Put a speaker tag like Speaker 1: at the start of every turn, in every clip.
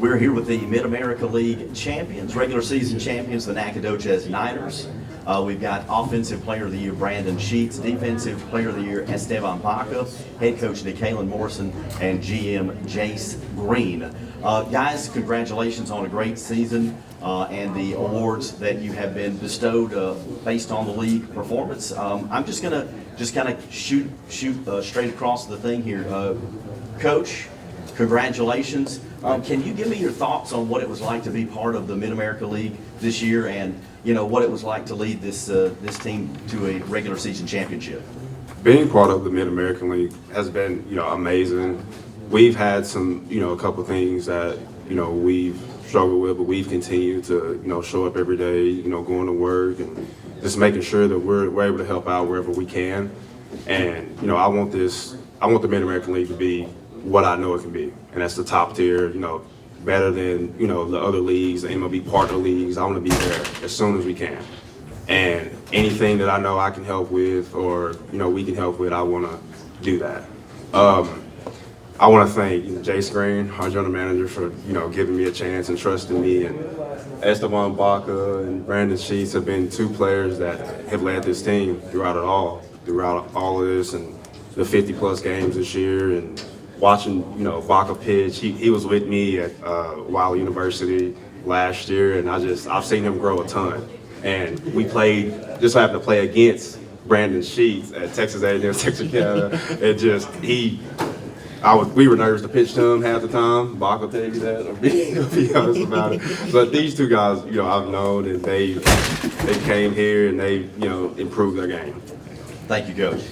Speaker 1: We're here with the Mid-America League champions, regular season champions, the Nacogdoches Niners. We've got Offensive Player of the Year Brandon Sheets, Defensive Player of the Year Esteban Baca, Head Coach Nicaelan Morrison, and GM Jace Green. Guys, congratulations on a great season and the awards that you have been bestowed based on the league performance. I'm just gonna kind of shoot straight across the thing here. Coach, congratulations. Can you give me your thoughts on what it was like to be part of the Mid-America League this year, and what it was like to lead this team to a regular season championship?
Speaker 2: Being part of the Mid-American League has been, amazing. We've had some, a couple things that, we've struggled with, but we've continued to, show up every day, going to work and just making sure that we're able to help out wherever we can. And, I want the Mid-American League to be what I know it can be, and that's the top tier, better than, the other leagues, the MLB partner leagues. I want to be there as soon as we can. And anything that I know I can help with or, we can help with, I want to do that. I want to thank Jace Green, our general manager, for, giving me a chance and trusting me. And Esteban Baca and Brandon Sheets have been two players that have led this team throughout all of this and the 50-plus games this year. And watching, Baca pitch, he was with me at Wiley University last year, and I've seen him grow a ton. And we just happened to play against Brandon Sheets at Texas A&M Texarkana. We were nervous to pitch to him half the time. Baca will tell you that, or be honest about it. But these two guys, I've known, and they came here and they, improved their game.
Speaker 1: Thank you, Coach.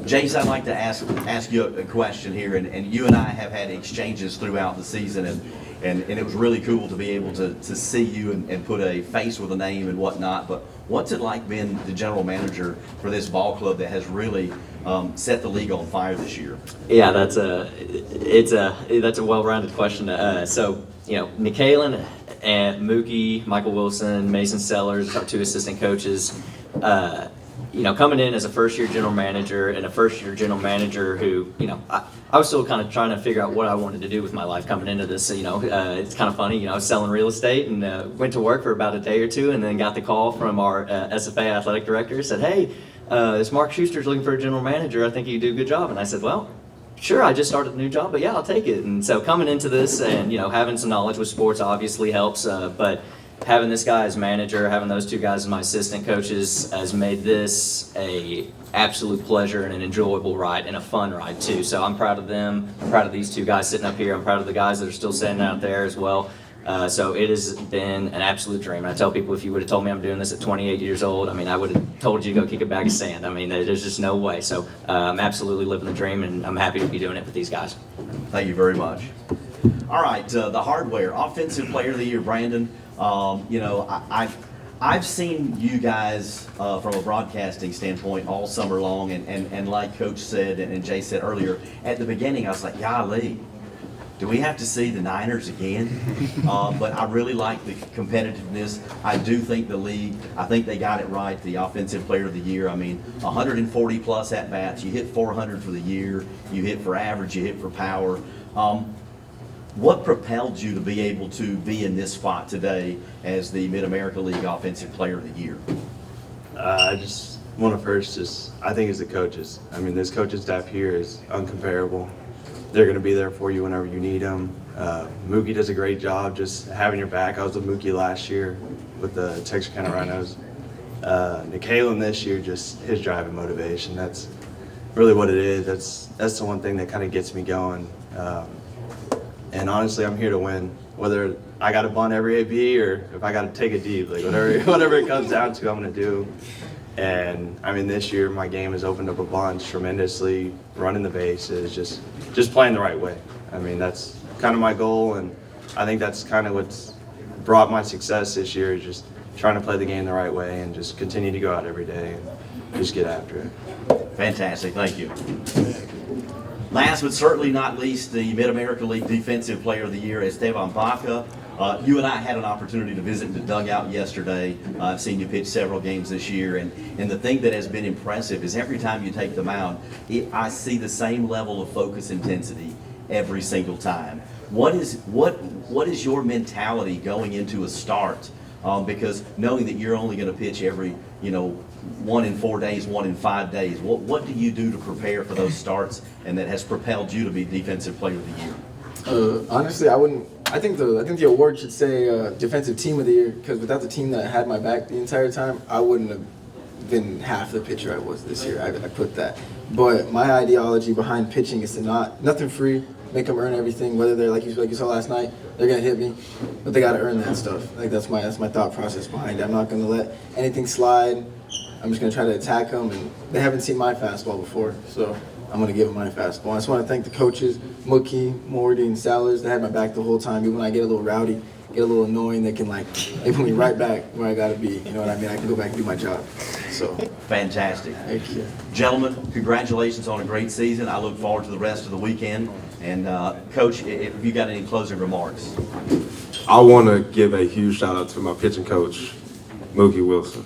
Speaker 1: Jace, I'd like to ask you a question here, and you and I have had exchanges throughout the season, and it was really cool to be able to see you and put a face with a name and whatnot. But what's it like being the general manager for this ball club that has really set the league on fire this year?
Speaker 3: Yeah, that's a well-rounded question. So Nicaelan and Mookie, Michael Wilson, Mason Sellers, our two assistant coaches. Coming in as a first-year general manager and a first-year general manager who, I was still kind of trying to figure out what I wanted to do with my life coming into this. It's kind of funny. I was selling real estate and went to work for about a day or two, and then got the call from our SFA athletic director. Said, "Hey, this Mark Schuster's looking for a general manager. I think you do a good job." And I said, "Well, sure. I just started a new job, but yeah, I'll take it." And so coming into this and having some knowledge with sports obviously helps, but having this guy as manager, having those two guys as my assistant coaches has made this a absolute pleasure and an enjoyable ride and a fun ride too. So I'm proud of them. I'm proud of these two guys sitting up here. I'm proud of the guys that are still standing out there as well. So it has been an absolute dream. And I tell people, if you would have told me I'm doing this at 28 years old, I would have told you to go kick a bag of sand. There's just no way. So I'm absolutely living the dream, and I'm happy to be doing it with these guys.
Speaker 1: Thank you very much. All right, the hardware, Offensive Player of the Year, Brandon. I've seen you guys from a broadcasting standpoint all summer long, and like Coach said and Jay said earlier, at the beginning I was like, golly, do we have to see the Niners again? But I really like the competitiveness. I do think the league, I think they got it right, the Offensive Player of the Year. 140 plus at-bats, you hit 400 for the year, you hit for average, you hit for power. What propelled you to be able to be in this spot today as the Mid-America League Offensive Player of the Year?
Speaker 4: I just want to first I think it's the coaches. This coaching staff here is uncomparable. They're going to be there for you whenever you need them. Mookie does a great job just having your back. I was with Mookie last year with the Texarkana Rhinos. Nicaelan this year, just his drive and motivation. That's really what it is. That's the one thing that kind of gets me going. And honestly, I'm here to win. Whether I got to bunt every AB or if I got to take a deep, whatever it comes down to, I'm going to do. And this year my game has opened up a bunch tremendously, running the bases, just playing the right way. That's kind of my goal, and I think that's kind of what's brought my success this year, is just trying to play the game the right way and just continue to go out every day and just get after it.
Speaker 1: Fantastic, thank you. Last but certainly not least, the Mid-America League Defensive Player of the Year, Esteban Baca. You and I had an opportunity to visit the dugout yesterday. I've seen you pitch several games this year, and the thing that has been impressive is every time you take the mound, I see the same level of focus intensity every single time. what is your mentality going into a start? Because knowing that you're only going to pitch every, 1 in 4 days, 1 in 5 days, what do you do to prepare for those starts, and that has propelled you to be Defensive Player of the Year?
Speaker 5: Honestly, I wouldn't. I think the award should say Defensive Team of the Year, because without the team that had my back the entire time, I wouldn't have been half the pitcher I was this year. I put that. But my ideology behind pitching is to nothing free, make them earn everything. Whether they're like you saw last night, they're gonna hit me, but they gotta earn that stuff. Like that's my thought process behind it. I'm not gonna let anything slide. I'm just gonna try to attack them, and they haven't seen my fastball before, so I'm gonna give them my fastball. I just want to thank the coaches, Mookie, Morty, and Sellers. They had my back the whole time. Even when I get a little rowdy, get a little annoying, they put me right back where I gotta be. You know what I mean? I can go back and do my job. So
Speaker 1: Fantastic.
Speaker 5: thank you.
Speaker 1: Gentlemen, congratulations on a great season. I look forward to the rest of the weekend. And Coach, if you got any closing remarks.
Speaker 2: I want to give a huge shout out to my pitching coach, Mookie Wilson.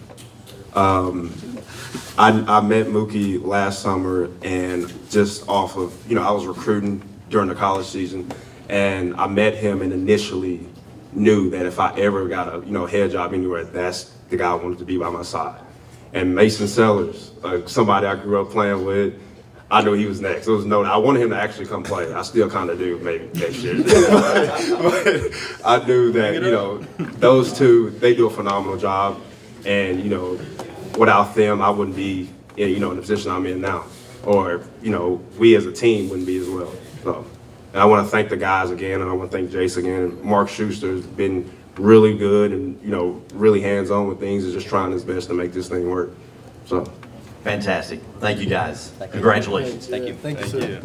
Speaker 2: I met Mookie last summer, and just off of, I was recruiting during the college season, and I met him and initially knew that if I ever got a, head job anywhere, that's the guy I wanted to be by my side. And Mason Sellers, somebody I grew up playing with, I knew he was next. It was no, I wanted him to actually come play. I still kind of do, maybe next year. But I knew that, those two, they do a phenomenal job. And, without them, I wouldn't be, in the position I'm in now. Or, we as a team wouldn't be as well. So, and I want to thank the guys again, and I want to thank Jace again. And Mark Schuster has been really good and, really hands-on with things and just trying his best to make this thing work. So.
Speaker 1: Fantastic. Thank you, guys. Congratulations.
Speaker 3: Thank you.
Speaker 5: Thank you, sir.